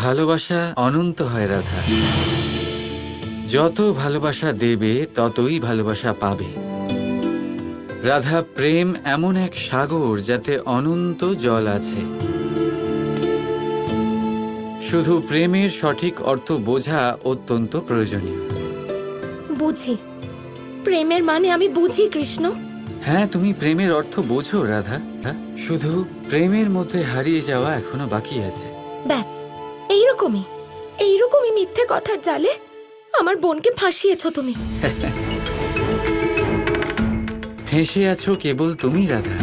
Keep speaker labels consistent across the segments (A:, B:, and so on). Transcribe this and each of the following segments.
A: ভালোবাসা অনন্ত হয় রাধা। যত ভালোবাসা দেবে ততই ভালোবাসা পাবে। রাধা, প্রেম এমন এক সাগর যাতে অনন্ত জল আছে। শুধু প্রেমের সঠিক অর্থ বোঝা অত্যন্ত প্রয়োজনীয়।
B: বুঝি, প্রেমের মানে আমি বুঝি কৃষ্ণ।
A: হ্যাঁ, তুমি প্রেমের অর্থ বোঝো রাধা। হ্যাঁ, শুধু প্রেমের মধ্যে হারিয়ে যাওয়া এখনো বাকি আছে।
B: ব্যাস এইরকমই মিথ্যে কথার জালে আমার বোনকে ফাঁসিয়েছো তুমি।
A: ফেঁসে আছো কেবল তুমি রাধা।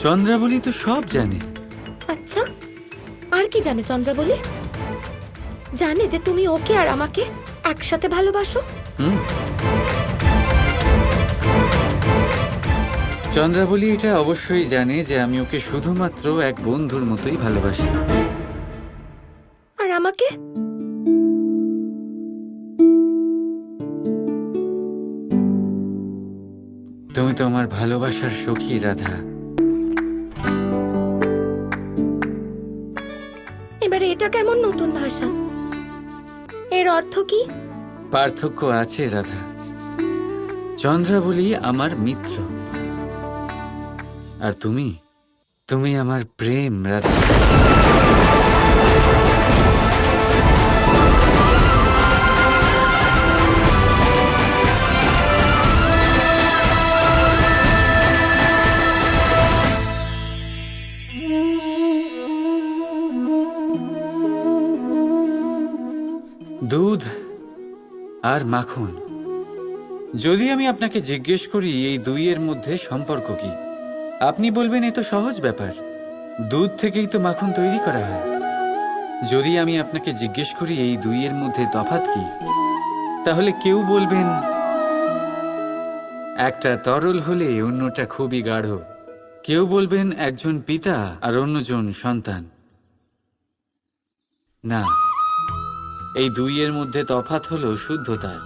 A: চন্দ্রাবলী তো সব জানে।
B: আচ্ছা, আর কি জানে চন্দ্রাবলী? জানে যে তুমি ওকে আর আমাকে একসাথে ভালোবাসো।
A: চন্দ্রাবলী এটা অবশ্যই জানে যে আমি ওকে শুধুমাত্র এক বন্ধুর মতোই ভালোবাসি।
B: আর আমাকে?
A: তুমি তো আমার ভালোবাসার সখী রাধা।
B: এবারে এটা কেমন নতুন ভাষা? এর অর্থ কি?
A: পার্থক্য আছে রাধা। চন্দ্রাবলী আমার মিত্র, আর তুমি আমার প্রেম রাধা। দুধ আর মাখন, যদি আমি আপনাকে জিজ্ঞেস করি এই দুইয়ের মধ্যে সম্পর্ক কি, আপনি বলবেন এ তো সহজ ব্যাপার, দুধ থেকেই তো মাখন তৈরি করা হয়। যদি আমি আপনাকে জিজ্ঞেস করি এই দুইয়ের মধ্যে তফাৎ কি, তাহলে কেউ বলবেন একটা তরল হলে অন্যটা খুবই গাঢ়। কেউ বলবেন একজন পিতা আর অন্যজন সন্তান। না, এই দুইয়ের মধ্যে তফাৎ হলো শুদ্ধতার।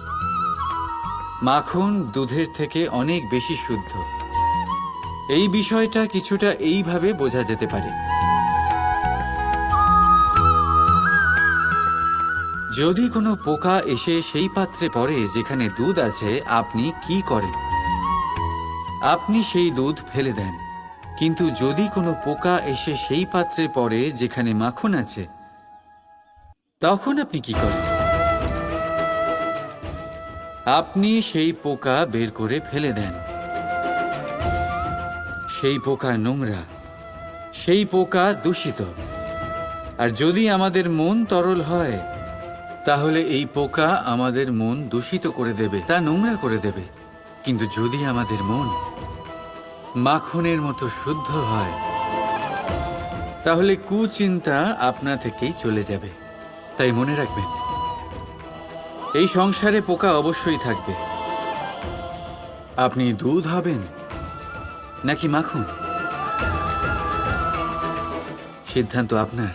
A: মাখন দুধের থেকে অনেক বেশি শুদ্ধ। এই বিষয়টা কিছুটা এইভাবে বোঝা যেতে পারে। যদি কোনো পোকা এসে সেই পাত্রে পড়ে যেখানে দুধ আছে, আপনি কি করেন? আপনি সেই দুধ ফেলে দেন। কিন্তু যদি কোনো পোকা এসে সেই পাত্রে পড়ে যেখানে মাখন আছে, তখন আপনি কি করেন? আপনি সেই পোকা বের করে ফেলে দেন। সেই পোকা নোংরা, সেই পোকা দূষিত। আর যদি আমাদের মন তরল হয়, তাহলে এই পোকা আমাদের মন দূষিত করে দেবে, তা নোংরা করে দেবে। কিন্তু যদি আমাদের মন মাখনের মতো শুদ্ধ হয়, তাহলে কুচিন্তা আপনা থেকেই চলে যাবে। তাই মনে রাখবেন, এই সংসারে পোকা অবশ্যই থাকবে। আপনি দুধ হবেন নাকি মাখন, সিদ্ধান্ত আপনার।